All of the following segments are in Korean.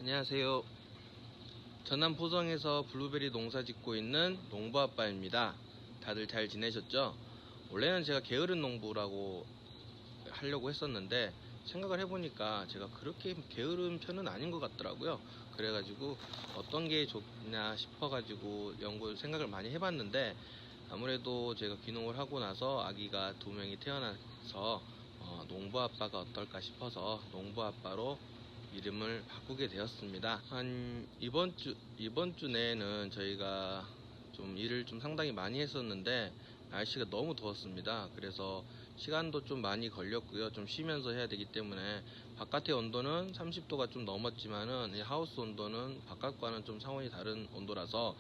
안녕하세요. 전남 포성에서 블루베리 농사 짓고 있는 농부아빠입니다. 다들 잘 지내셨죠? 원래는 제가 게으른 농부라고 하려고 했었는데 생각을 해보니까 제가 그렇게 게으른 편은 아닌 것 같더라고요. 그래가지고 어떤 게 좋냐 싶어가지고 생각을 많이 해봤는데, 아무래도 제가 귀농을 하고 나서 아기가 2명이 태어나서 농부아빠가 어떨까 싶어서 농부아빠로 이름을 바꾸게 되었습니다. 한 이번 주 내에는 저희가 좀 일을 좀 상당히 많이 했었는데 날씨가 너무 더웠습니다. 그래서 시간도 좀 많이 걸렸고요. 좀 쉬면서 해야 되기 때문에 바깥의 온도는 30도가 좀 넘었지만은 이 하우스 온도는 바깥과는 좀 차원이 다른 온도라서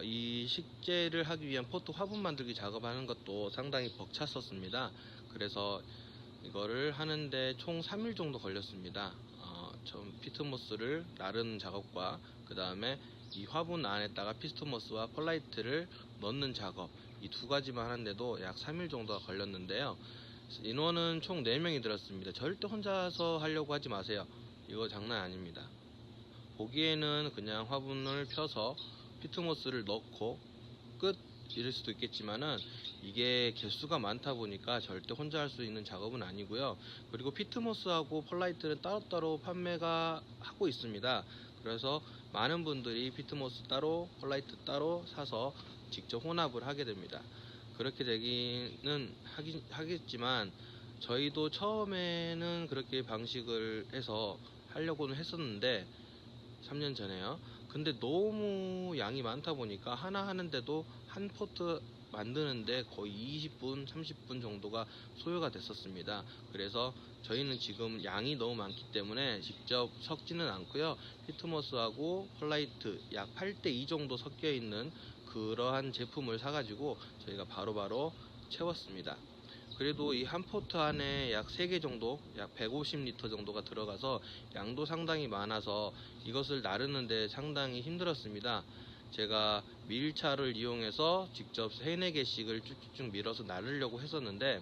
이 식재를 하기 위한 포트 화분 만들기 작업하는 것도 상당히 벅찼었습니다. 그래서 이거를 하는데 총 3일 정도 걸렸습니다. 좀 피트모스를 나르는 작업과 그 다음에 이 화분 안에다가 피트모스와 펄라이트를 넣는 작업, 이 두 가지만 하는데도 약 3일 정도가 걸렸는데요. 인원은 총 4명이 들었습니다. 절대 혼자서 하려고 하지 마세요. 이거 장난 아닙니다. 보기에는 그냥 화분을 펴서 피트모스를 넣고 끝 이럴 수도 있겠지만은 이게 개수가 많다 보니까 절대 혼자 할 수 있는 작업은 아니고요. 그리고 피트모스하고 펄라이트는 따로따로 판매가 하고 있습니다. 그래서 많은 분들이 피트모스 따로 펄라이트 따로 사서 직접 혼합을 하게 됩니다. 그렇게 되기는 하겠지만 저희도 처음에는 그렇게 방식을 해서 하려고는 했었는데 3년 전에요. 근데 너무 양이 많다 보니까 하나 하는데도 한 포트 만드는데 거의 20분, 30분 정도가 소요가 됐었습니다. 그래서 저희는 지금 양이 너무 많기 때문에 직접 섞지는 않고요. 피트모스하고 펄라이트 약 8:2 정도 섞여 있는 그러한 제품을 사가지고 저희가 바로바로 채웠습니다. 그래도 이 한 포트 안에 약 3개 정도, 약 150리터 정도가 들어가서 양도 상당히 많아서 이것을 나르는데 상당히 힘들었습니다. 제가 밀차를 이용해서 직접 3-4개씩을 쭉쭉쭉 밀어서 나르려고 했었는데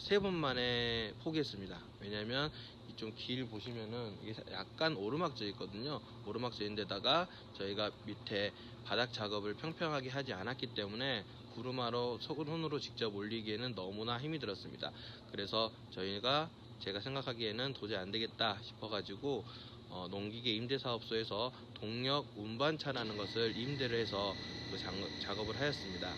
3번 만에 포기했습니다. 왜냐면 이쪽 길 보시면은 이게 약간 오르막져 있거든요. 오르막져인데다가 저희가 밑에 바닥 작업을 평평하게 하지 않았기 때문에 구루마로 손으로 직접 올리기에는 너무나 힘이 들었습니다. 그래서 제가 생각하기에는 도저히 안 되겠다 싶어가지고 농기계 임대사업소에서 동력 운반차라는 것을 임대를 해서 그 작업을 하였습니다.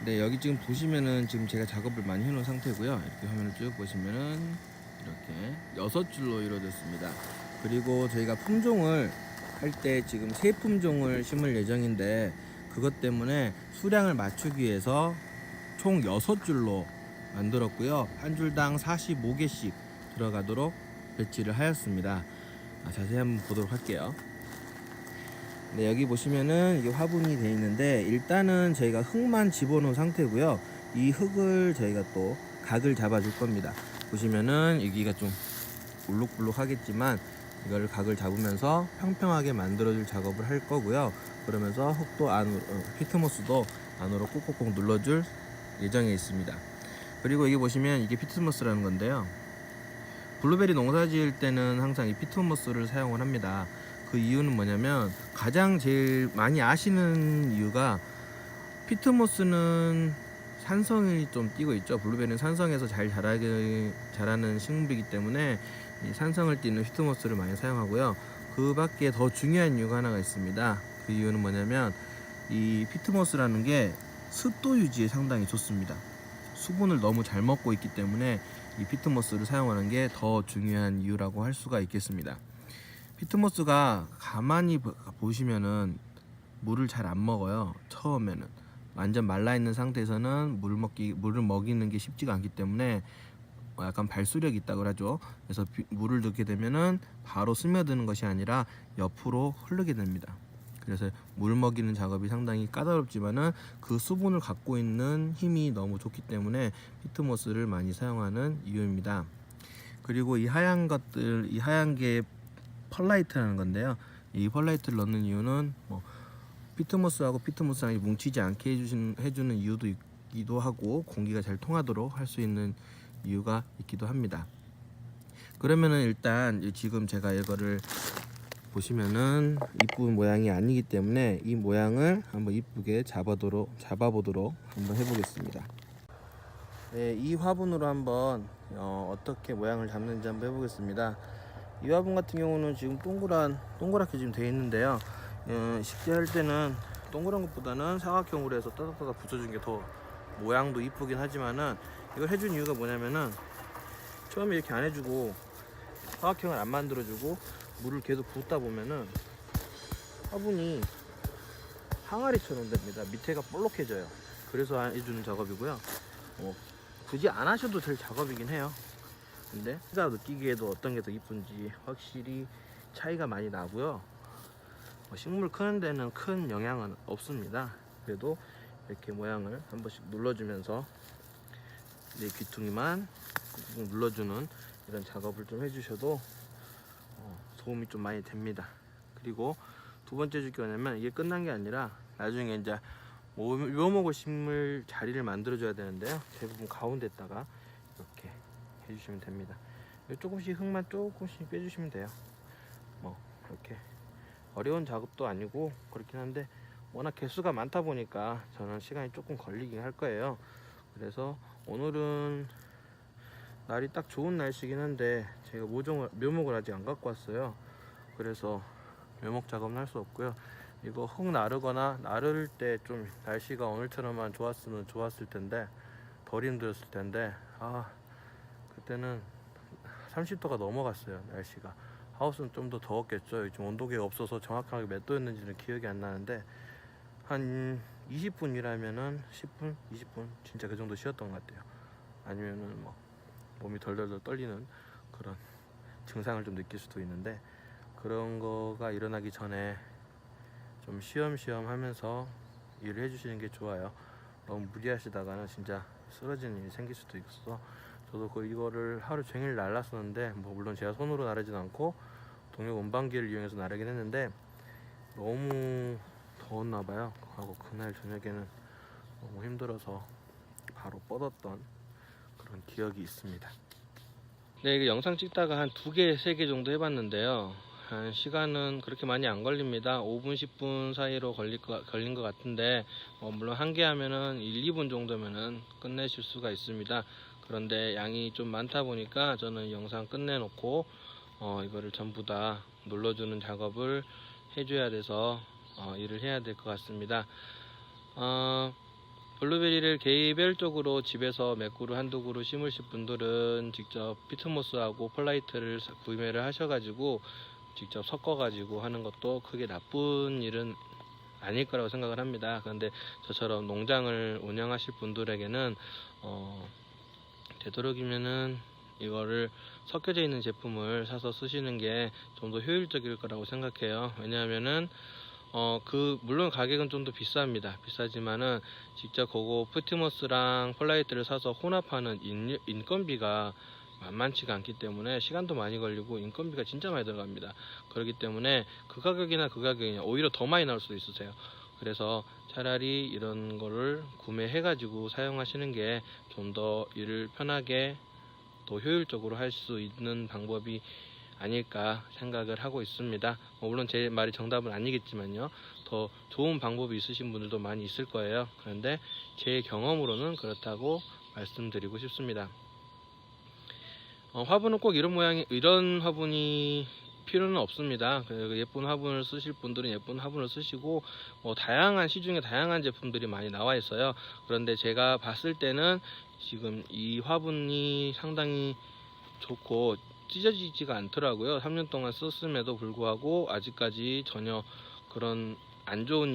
네, 여기 지금 보시면은 지금 제가 작업을 많이 해놓은 상태고요. 이렇게 화면을 쭉 보시면은 이렇게 6줄로 이루어졌습니다. 그리고 저희가 품종을 할 때 지금 새 품종을 심을 예정인데 그것 때문에 수량을 맞추기 위해서 총 6줄로 만들었고요. 한 줄당 45개씩 들어가도록 배치를 하였습니다. 자세히 한번 보도록 할게요. 네, 여기 보시면은 이게 화분이 되어 있는데 일단은 저희가 흙만 집어넣은 상태고요. 이 흙을 저희가 또 각을 잡아 줄 겁니다. 보시면은 여기가 좀 울룩불룩 하겠지만 이걸 각을 잡으면서 평평하게 만들어 줄 작업을 할 거고요. 그러면서 흙도 안으로 피트모스도 안으로 꾹꾹꾹 눌러 줄 예정에 있습니다. 그리고 여기 보시면 이게 피트모스라는 건데요. 블루베리 농사 지을 때는 항상 이 피트모스를 사용을 합니다. 그 이유는 뭐냐면 가장 제일 많이 아시는 이유가 피트모스는 산성이 좀 띄고 있죠. 블루베리는 산성에서 잘 자라는 식물이기 때문에 이 산성을 띠는 피트모스를 많이 사용하고요. 그 밖에 더 중요한 이유가 하나가 있습니다. 그 이유는 뭐냐면 이 피트모스라는 게 습도 유지에 상당히 좋습니다. 수분을 너무 잘 먹고 있기 때문에 이 피트모스를 사용하는 게 더 중요한 이유라고 할 수가 있겠습니다. 피트모스가 가만히 보시면은 물을 잘 안 먹어요. 처음에는 완전 말라 있는 상태에서는 물을 먹이는 게 쉽지가 않기 때문에 약간 발수력이 있다고 하죠. 그래서 물을 넣게 되면은 바로 스며드는 것이 아니라 옆으로 흐르게 됩니다. 그래서 물 먹이는 작업이 상당히 까다롭지만은 그 수분을 갖고 있는 힘이 너무 좋기 때문에 피트모스를 많이 사용하는 이유입니다. 그리고 이 하얀 게 펄라이트라는 건데요. 이 펄라이트를 넣는 이유는 피트모스하고 피트모스랑 뭉치지 않게 해주는 이유도 있기도 하고, 공기가 잘 통하도록 할 수 있는 이유가 있기도 합니다. 그러면은 일단 지금 제가 이거를 보시면은 이쁜 모양이 아니기 때문에 이 모양을 한번 이쁘게 잡아보도록 한번 해보겠습니다. 네, 이 화분으로 한번 어떻게 모양을 잡는지 한번 해보겠습니다. 이 화분 같은 경우는 지금 동그랗게 지금 되어 있는데요. 쉽게 할 때는 동그란 것보다는 사각형으로 해서 따닥따닥 붙여준 게 더 모양도 이쁘긴 하지만은, 이걸 해준 이유가 뭐냐면은 처음에 이렇게 안 해주고 사각형을 안 만들어주고 물을 계속 붓다 보면은 화분이 항아리처럼 됩니다. 밑에가 볼록해져요. 그래서 해주는 작업이고요. 굳이 안 하셔도 될 작업이긴 해요. 근데 제가 느끼기에도 어떤 게 더 이쁜지 확실히 차이가 많이 나고요. 식물 크는 데는 큰 영향은 없습니다. 그래도 이렇게 모양을 한 번씩 눌러주면서 내 귀퉁이만 눌러주는 이런 작업을 좀 해주셔도 도움이 좀 많이 됩니다. 그리고 두 번째 줄 게 뭐냐면, 이게 끝난 게 아니라 나중에 이제 묘목을 심을 자리를 만들어 줘야 되는데요. 대부분 가운데다가 이렇게 해주시면 됩니다. 조금씩 흙만 조금씩 빼주시면 돼요. 이렇게 어려운 작업도 아니고 그렇긴 한데, 워낙 개수가 많다 보니까 저는 시간이 조금 걸리긴 할 거예요. 그래서 오늘은 날이 딱 좋은 날씨긴 한데 제가 묘목을 아직 안 갖고 왔어요. 그래서 묘목 작업은 할 수 없고요. 이거 흙 나를 때 좀 날씨가 오늘처럼만 좋았으면 좋았을 텐데, 덜 힘들었을 텐데, 그때는 30도가 넘어갔어요. 날씨가. 하우스는 좀 더 더웠겠죠. 요즘 온도계가 없어서 정확하게 몇 도였는지는 기억이 안 나는데, 한 20분이라면은 10분, 20분 진짜 그 정도 쉬었던 것 같아요. 아니면은 몸이 덜덜덜 떨리는 그런 증상을 좀 느낄 수도 있는데, 그런 거가 일어나기 전에 좀 쉬엄쉬엄 하면서 일을 해주시는 게 좋아요. 너무 무리하시다가는 진짜 쓰러지는 일이 생길 수도 있어서, 저도 이거를 하루 종일 날랐었는데, 물론 제가 손으로 나르진 않고 동력 운반기를 이용해서 나르긴 했는데 너무 더웠나 봐요. 하고 그날 저녁에는 너무 힘들어서 바로 뻗었던 그런 기억이 있습니다. 네, 이거 영상 찍다가 한 2개, 3개 정도 해봤는데요. 한 시간은 그렇게 많이 안 걸립니다. 5분, 10분 사이로 걸린 것 같은데, 물론 한 개 하면은 1, 2분 정도면은 끝내실 수가 있습니다. 그런데 양이 좀 많다 보니까 저는 영상 끝내놓고 이거를 전부 다 눌러주는 작업을 해줘야 돼서 일을 해야 될 것 같습니다. 블루베리를 개별적으로 집에서 몇 그루 한두 그루 심으실 분들은 직접 피트모스하고 펄라이트를 구매를 하셔가지고 직접 섞어가지고 하는 것도 크게 나쁜 일은 아닐 거라고 생각을 합니다. 그런데 저처럼 농장을 운영하실 분들에게는 되도록이면은 이거를 섞여져 있는 제품을 사서 쓰시는 게 좀 더 효율적일 거라고 생각해요. 왜냐하면은 물론 가격은 좀 더 비쌉니다. 비싸지만은 직접 그거 피트모스랑 펄라이트를 사서 혼합하는 인건비가 만만치가 않기 때문에 시간도 많이 걸리고 인건비가 진짜 많이 들어갑니다. 그렇기 때문에 그 가격이나 오히려 더 많이 나올 수도 있으세요. 그래서 차라리 이런 거를 구매해 가지고 사용하시는 게 좀 더 일을 편하게 더 효율적으로 할 수 있는 방법이 아닐까 생각을 하고 있습니다. 물론 제 말이 정답은 아니겠지만요. 더 더 좋은 방법이 있으신 분들도 많이 있을 거예요. 그런데 제 경험으로는 그렇다고 말씀드리고 싶습니다. 화분은 꼭 이런 화분이 필요는 없습니다. 예쁜 화분을 쓰실 분들은 예쁜 화분을 쓰시고, 시중에 다양한 제품들이 많이 나와 있어요. 그런데 제가 봤을 때는 지금 이 화분이 상당히 좋고 찢어지지가 않더라고요. 3년 동안 썼음에도 불구하고 아직까지 전혀 그런 안 좋은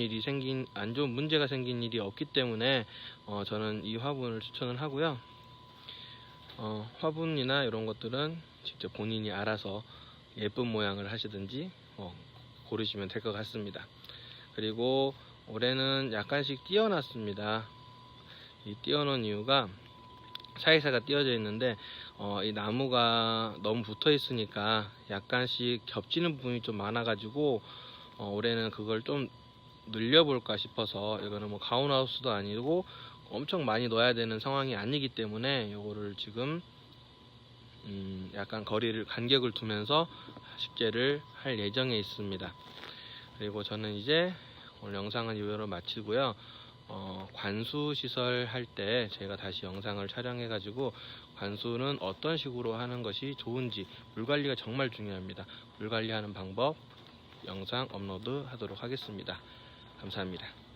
문제가 생긴 일이 없기 때문에 저는 이 화분을 추천을 하고요. 화분이나 이런 것들은 직접 본인이 알아서 예쁜 모양을 하시든지 고르시면 될 것 같습니다. 그리고 올해는 약간씩 띄어놨습니다. 이 띄어놓은 이유가 사이사이가 띄어져 있는데 이 나무가 너무 붙어 있으니까 약간씩 겹치는 부분이 좀 많아 가지고 올해는 그걸 좀 늘려볼까 싶어서, 이거는 뭐 가온하우스도 아니고 엄청 많이 넣어야 되는 상황이 아니기 때문에 이거를 지금 약간 간격을 두면서 식재를 할 예정에 있습니다. 그리고 저는 이제 오늘 영상은 이대로 마치고요. 관수 시설 할 때 제가 다시 영상을 촬영해 가지고 관수는 어떤 식으로 하는 것이 좋은지, 물 관리가 정말 중요합니다. 물 관리하는 방법 영상 업로드 하도록 하겠습니다. 감사합니다.